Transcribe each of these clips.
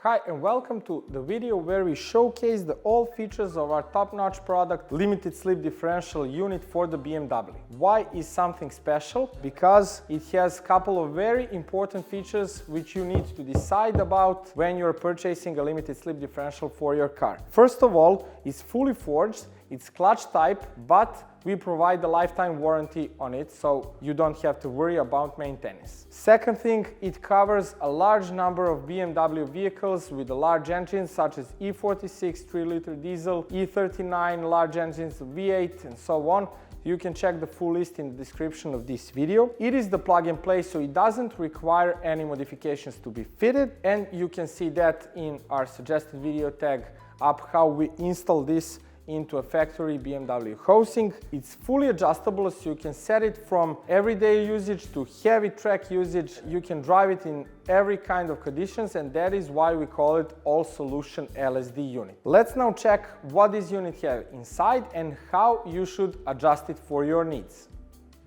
Hi and welcome to the video where we showcase all features of our top-notch product Limited Slip Differential Unit for the BMW. Why is something special? Because it has a couple of very important features which you need to decide about when you're purchasing a limited slip differential for your car. First of all, it's fully forged, it's clutch type, but we provide a lifetime warranty on it, so you don't have to worry about maintenance. Second thing, it covers a large number of BMW vehicles with a large engines such as E46 3-liter diesel, E39 large engines, V8 and so on. You can check the full list in the description of this video. It is the plug and play, so it doesn't require any modifications to be fitted, and you can see that in our suggested video tag up how we install this into a factory BMW housing. It's fully adjustable, so you can set it from everyday usage to heavy track usage. You can drive it in every kind of conditions, and that is why we call it all solution LSD unit. Let's now check what this unit has inside and how you should adjust it for your needs.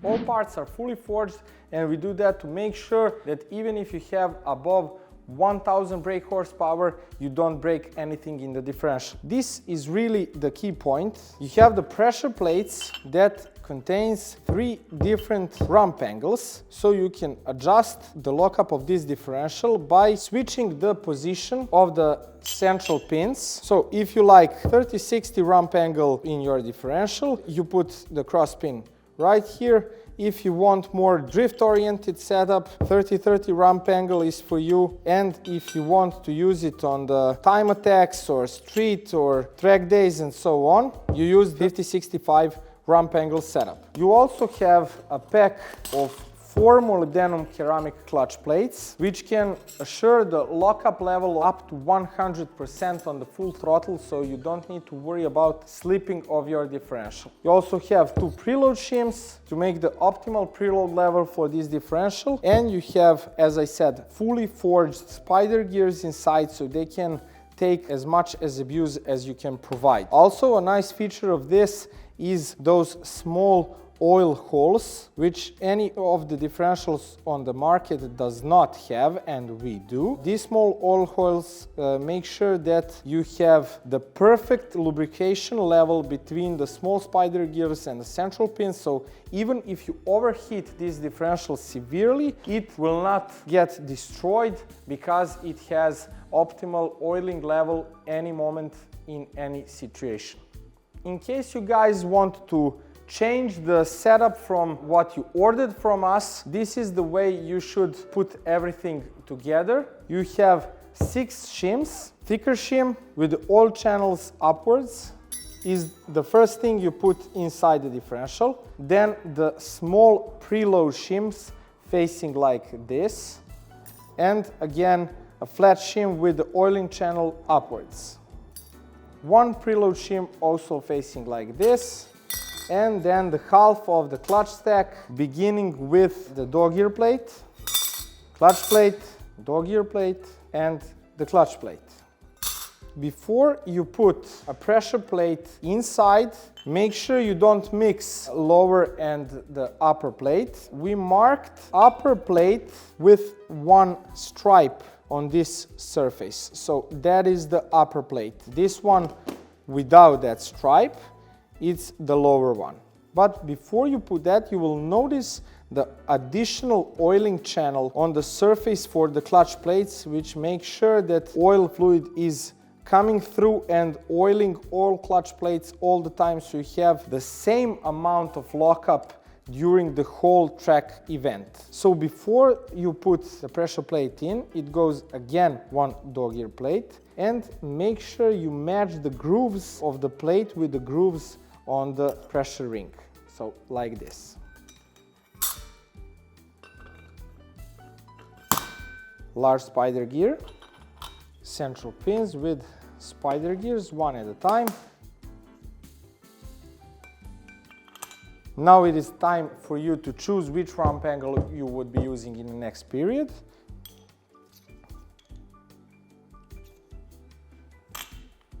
All parts are fully forged, and we do that to make sure that even if you have above 1000 brake horsepower, you don't break anything in the differential. This is really the key point. You have the pressure plates that contains 3 different rump angles, so you can adjust the lockup of this differential by switching the position of the central pins. So if you like 30-60 rump angle in your differential, you put the cross pin right here. If you want more drift-oriented setup, 30-30 rump angle is for you. And if you want to use it on the time attacks or street or track days and so on, you use 50-65 rump angle setup. You also have a pack of 4 molybdenum-ceramic clutch plates, which can assure the lockup level up to 100% on the full throttle, so you don't need to worry about slipping of your differential. You also have 2 preload shims to make the optimal preload level for this differential, and you have, as I said, fully forged spider gears inside, so they can take as much as abuse as you can provide. Also, a nice feature of this is those small oil holes, which any of the differentials on the market does not have, and we do. These small oil holes make sure that you have the perfect lubrication level between the small spider gears and the central pins, so even if you overheat this differential severely, it will not get destroyed because it has optimal oiling level any moment in any situation. In case you guys want to change the setup from what you ordered from us, this is the way you should put everything together. You have 6 shims. Thicker shim with oil channels upwards is the first thing you put inside the differential. Then the small preload shims facing like this, and again a flat shim with the oiling channel upwards. 1 preload shim also facing like this, and then the half of the clutch stack beginning with the dog ear plate, clutch plate, dog ear plate, and the clutch plate. Before you put a pressure plate inside, make sure you don't mix lower and the upper plate. We marked upper plate with 1 stripe on this surface, so that is the upper plate. This one without that stripe, it's the lower one. But before you put that, you will notice the additional oiling channel on the surface for the clutch plates, which makes sure that oil fluid is coming through and oiling all clutch plates all the time, so you have the same amount of lockup during the whole track event. So before you put the pressure plate in, it goes again 1 dog ear plate, and make sure you match the grooves of the plate with the grooves on the pressure ring, so like this. Large spider gear, central pins with spider gears, 1 at a time. Now it is time for you to choose which rump angle you would be using in the next period.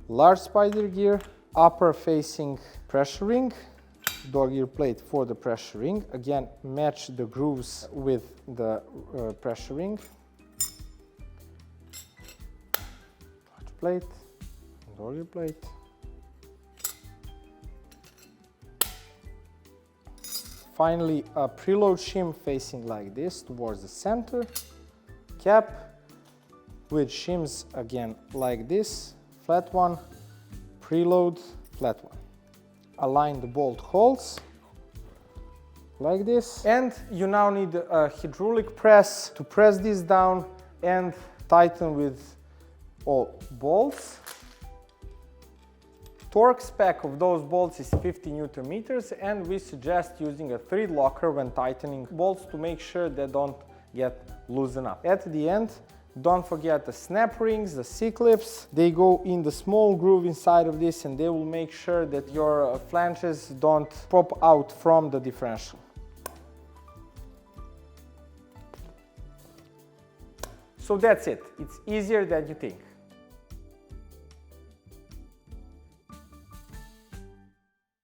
Large spider gear, upper facing pressure ring, dog ear plate for the pressure ring. Again, match the grooves with the pressure ring. plate, roll your plate. Finally, a preload shim facing like this towards the center. Cap with shims again like this, flat one, preload, flat one. Align the bolt holes like this. And you now need a hydraulic press to press this down and tighten with all bolts. Torque spec of those bolts is 50 Newton meters, and we suggest using a thread locker when tightening bolts to make sure they don't get loosened up. At the end, don't forget the snap rings, the C-clips. They go in the small groove inside of this, and they will make sure that your flanges don't pop out from the differential. So that's it. It's easier than you think.